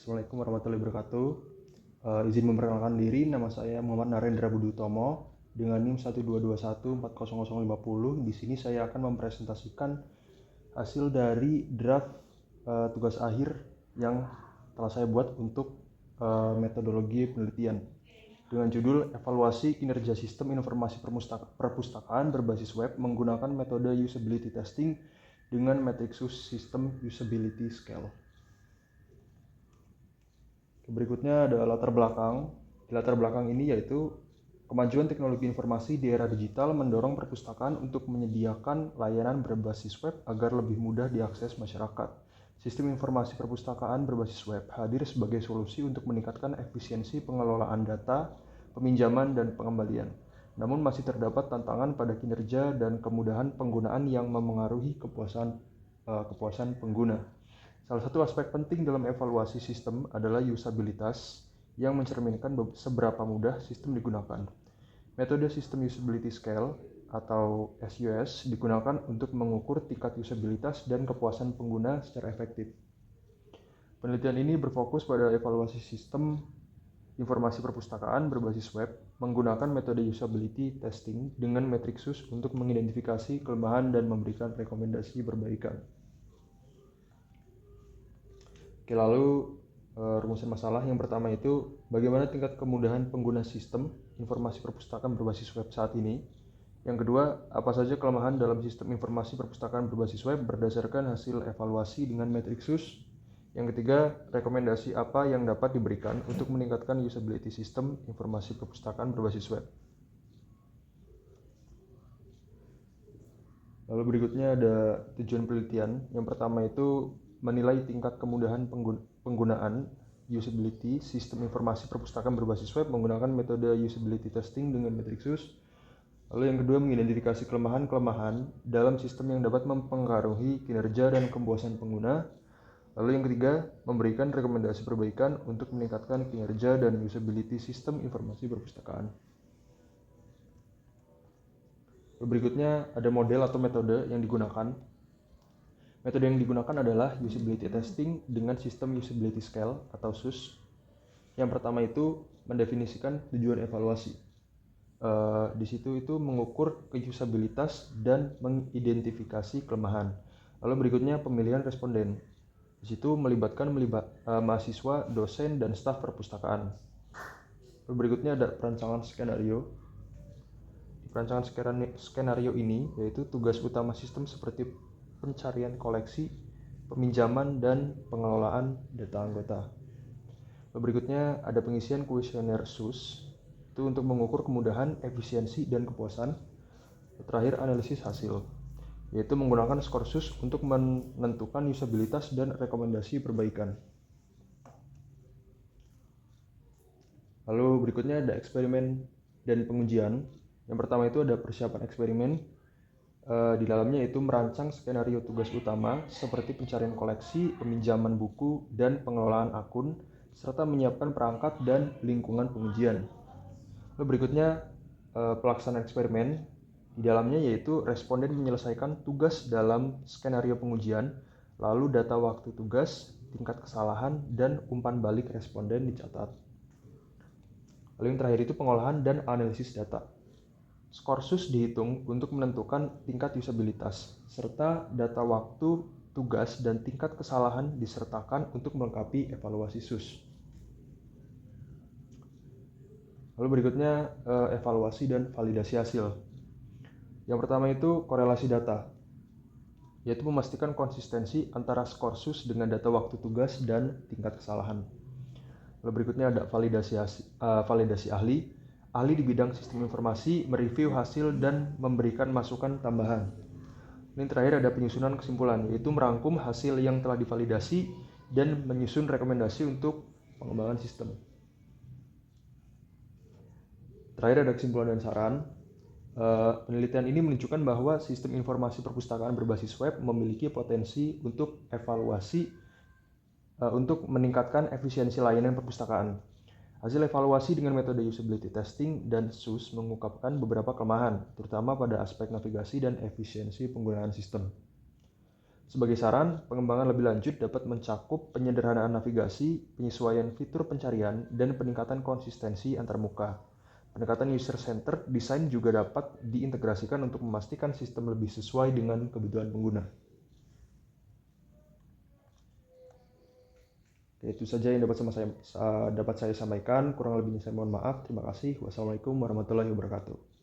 Assalamualaikum warahmatullahi wabarakatuh. Izin memperkenalkan diri, nama saya Muhammad Narendra Budi Utomo dengan NIM 122140050. Di sini saya akan mempresentasikan hasil dari draft tugas akhir yang telah saya buat untuk metodologi penelitian dengan judul Evaluasi Kinerja Sistem Informasi Perpustakaan berbasis web menggunakan metode usability testing dengan metrik SUS System Usability Scale. Berikutnya ada latar belakang. Di latar belakang ini yaitu kemajuan teknologi informasi di era digital mendorong perpustakaan untuk menyediakan layanan berbasis web agar lebih mudah diakses masyarakat. Sistem informasi perpustakaan berbasis web hadir sebagai solusi untuk meningkatkan efisiensi pengelolaan data, peminjaman, dan pengembalian. Namun masih terdapat tantangan pada kinerja dan kemudahan penggunaan yang memengaruhi kepuasan pengguna. Salah satu aspek penting dalam evaluasi sistem adalah usabilitas yang mencerminkan seberapa mudah sistem digunakan. Metode System Usability Scale atau SUS digunakan untuk mengukur tingkat usabilitas dan kepuasan pengguna secara efektif. Penelitian ini berfokus pada evaluasi sistem informasi perpustakaan berbasis web menggunakan metode usability testing dengan metrik SUS untuk mengidentifikasi kelemahan dan memberikan rekomendasi perbaikan. Oke, lalu rumusan masalah yang pertama itu bagaimana tingkat kemudahan pengguna sistem informasi perpustakaan berbasis web saat ini. Yang kedua, apa saja kelemahan dalam sistem informasi perpustakaan berbasis web berdasarkan hasil evaluasi dengan metrik SUS. Yang ketiga, rekomendasi apa yang dapat diberikan untuk meningkatkan usability sistem informasi perpustakaan berbasis web. Lalu berikutnya ada tujuan penelitian. Yang pertama itu menilai tingkat kemudahan penggunaan usability sistem informasi perpustakaan berbasis web menggunakan metode usability testing dengan metrik SUS. Lalu yang kedua, mengidentifikasi kelemahan-kelemahan dalam sistem yang dapat mempengaruhi kinerja dan kepuasan pengguna. Lalu yang ketiga, memberikan rekomendasi perbaikan untuk meningkatkan kinerja dan usability sistem informasi perpustakaan. Berikutnya ada model atau metode yang digunakan. Metode yang digunakan adalah usability testing dengan sistem usability scale atau SUS. Yang pertama itu mendefinisikan tujuan evaluasi. Di situ itu mengukur usabilitas dan mengidentifikasi kelemahan. Lalu berikutnya pemilihan responden. Di situ melibatkan mahasiswa, dosen, dan staf perpustakaan. Lalu berikutnya ada perancangan skenario. Di perancangan skenario ini yaitu tugas utama sistem seperti pencarian koleksi, peminjaman, dan pengelolaan data anggota. Berikutnya ada pengisian kuesioner SUS itu untuk mengukur kemudahan, efisiensi, dan kepuasan. Terakhir analisis hasil yaitu menggunakan skor SUS untuk menentukan usabilitas dan rekomendasi perbaikan. Lalu berikutnya ada eksperimen dan pengujian. Yang pertama itu ada persiapan eksperimen. Di dalamnya itu merancang skenario tugas utama seperti pencarian koleksi, peminjaman buku, dan pengelolaan akun, serta menyiapkan perangkat dan lingkungan pengujian. Lalu berikutnya pelaksanaan eksperimen. Di dalamnya yaitu responden menyelesaikan tugas dalam skenario pengujian, lalu data waktu tugas, tingkat kesalahan, dan umpan balik responden dicatat. Lalu yang terakhir itu pengolahan dan analisis data. Skor SUS dihitung untuk menentukan tingkat usabilitas, serta data waktu, tugas, dan tingkat kesalahan disertakan untuk melengkapi evaluasi SUS. Lalu berikutnya evaluasi dan validasi hasil. Yang pertama itu korelasi data, yaitu memastikan konsistensi antara skor SUS dengan data waktu tugas dan tingkat kesalahan. Lalu berikutnya ada validasi ahli. Ahli di bidang sistem informasi mereview hasil dan memberikan masukan tambahan. Ini terakhir ada penyusunan kesimpulan, yaitu merangkum hasil yang telah divalidasi dan menyusun rekomendasi untuk pengembangan sistem. Terakhir ada kesimpulan dan saran. Penelitian ini menunjukkan bahwa sistem informasi perpustakaan berbasis web memiliki potensi untuk evaluasi untuk meningkatkan efisiensi layanan perpustakaan. Hasil evaluasi dengan metode usability testing dan SUS mengungkapkan beberapa kelemahan, terutama pada aspek navigasi dan efisiensi penggunaan sistem. Sebagai saran, pengembangan lebih lanjut dapat mencakup penyederhanaan navigasi, penyesuaian fitur pencarian, dan peningkatan konsistensi antarmuka. Pendekatan user-centered design juga dapat diintegrasikan untuk memastikan sistem lebih sesuai dengan kebutuhan pengguna. Itu saja yang dapat saya sampaikan. Kurang lebihnya saya mohon maaf. Terima kasih. Wassalamualaikum warahmatullahi wabarakatuh.